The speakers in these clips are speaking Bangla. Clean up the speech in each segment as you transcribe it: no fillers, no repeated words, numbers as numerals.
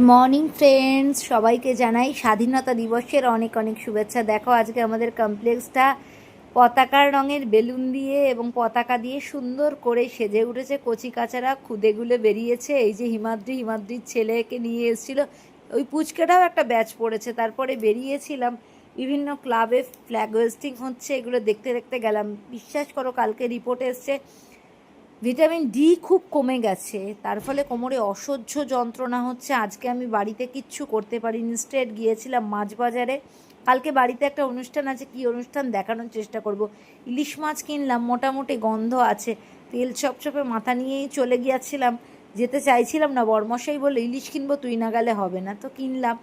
মর্নিং ফ্রেন্ডস, সবাইকে জানাই স্বাধীনতা দিবসের অনেক অনেক শুভেচ্ছা। দেখো আজকে আমাদের কমপ্লেক্সটা পতাকার রঙের বেলুন দিয়ে এবং পতাকা দিয়ে সুন্দর করে সেজে উঠেছে। কচি কাচারা খুদেগুলো বেরিয়েছে। এই যে হিমাদ্রির ছেলেকে নিয়ে এসেছিল, ওই পুচকেটাও একটা ব্যাচ পড়েছে। তারপরে বেরিয়েছিলাম, বিভিন্ন ক্লাবে ফ্ল্যাগ হোয়েস্টিং হচ্ছে, এগুলো দেখতে দেখতে গেলাম। বিশ্বাস করো, কালকে রিপোর্ট এসছে ভিটামিন ডি খুব কমে গেছে, তার ফলে কোমরে অসহ্য যন্ত্রণা হচ্ছে। আজকে আমি বাড়িতে কিচ্ছু করতে পারিনি, ইনস্টেড গিয়েছিলাম মাছ বাজারে। কালকে বাড়িতে একটা অনুষ্ঠান আছে, কি অনুষ্ঠান দেখানোর চেষ্টা করব। ইলিশ মাছ কিনলাম, মোটামুটি গন্ধ আছে, তেল চপচপে মাথা নিয়েই চলে গিয়েছিলাম। যেতে চাইছিলাম না, বরমশাই বললো ইলিশ কিনবো, তুই না গেলে হবে না, তো কিনলাম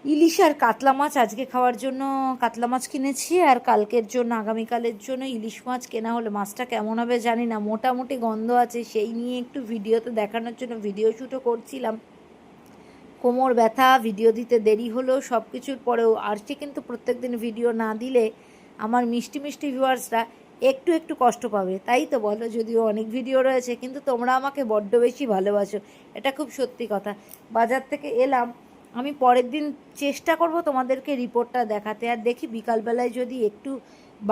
ইলিশ আর কাতলা মাছ। আজকে খাওয়ার জন্য কাতলা মাছ কিনেছি, আর কালকের জন্য আগামীকালের জন্য ইলিশ মাছ কেনা হলো। মাছটা কেমন হবে জানি না, মোটামুটি গন্ধ আছে, সেই নিয়ে একটু ভিডিওতে দেখানোর জন্য ভিডিও শ্যুটও করছিলাম। কোমর ব্যথা, ভিডিও দিতে দেরি হলো, সব কিছুর পরেও আসছে। কিন্তু প্রত্যেক দিন ভিডিও না দিলে আমার মিষ্টি মিষ্টি ভিউয়ার্সরা একটু একটু কষ্ট পাবে, তাই তো বলো। যদিও অনেক ভিডিও রয়েছে, কিন্তু তোমরা আমাকে বড্ড বেশি ভালোবাসো, এটা খুব সত্যি কথা। বাজার থেকে এলাম, আমি পরের দিন চেষ্টা করব তোমাদেরকে রিপোর্টটা দেখাতে। আর দেখি বিকালবেলায় যদি একটু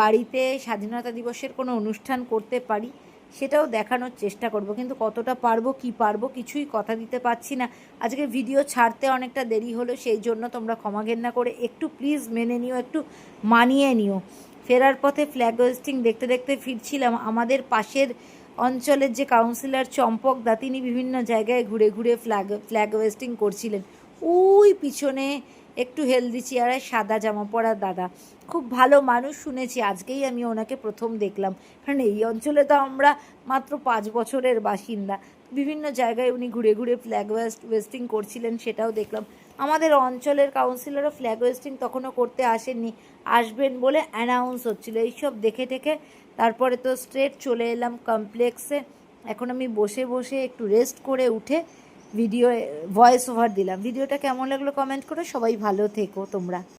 বাড়িতে স্বাধীনতা দিবসের কোনো অনুষ্ঠান করতে পারি, সেটাও দেখানোর চেষ্টা করব। কিন্তু কতটা পারবো কি পারবো কিছুই কথা দিতে পারছি না। আজকে ভিডিও ছাড়তে অনেকটা দেরি হলো, সেই জন্য তোমরা ক্ষমা ঘেন্না করে একটু প্লিজ মেনে নিও, একটু মানিয়ে নিও। ফেরার পথে ফ্ল্যাগ হোয়েস্টিং দেখতে দেখতে ফিরছিলাম। আমাদের পাশের অঞ্চলের যে কাউন্সিলর চম্পক দা, তিনি বিভিন্ন জায়গায় ঘুরে ঘুরে ফ্ল্যাগ হোয়েস্টিং করছিলেন। ওই পিছনে একটু হেলদি চেয়ারে সাদা জামা পরা দাদা, খুব ভালো মানুষ শুনেছি। আজকেই আমি ওনাকে প্রথম দেখলাম, কারণ এই অঞ্চলে তো আমরা মাত্র 5 বছরের বাসিন্দা। বিভিন্ন জায়গায় উনি ঘুরে ঘুরে ফ্ল্যাগ হোয়েস্টিং করছিলেন, সেটাও দেখলাম। আমাদের অঞ্চলের কাউন্সিলরও ফ্ল্যাগ হোয়েস্টিং তখনও করতে আসেননি, আসবেন বলে অ্যানাউন্স হচ্ছিল। এইসব দেখে টেকে তারপরে তো স্ট্রেট চলে এলাম কমপ্লেক্সে। এখন আমি বসে বসে একটু রেস্ট করে উঠে ভিডিও ভয়েস ওভার দিলাম। ভিডিওটা কেমন লাগলো কমেন্ট করে, সবাই ভালো থেকো তোমরা।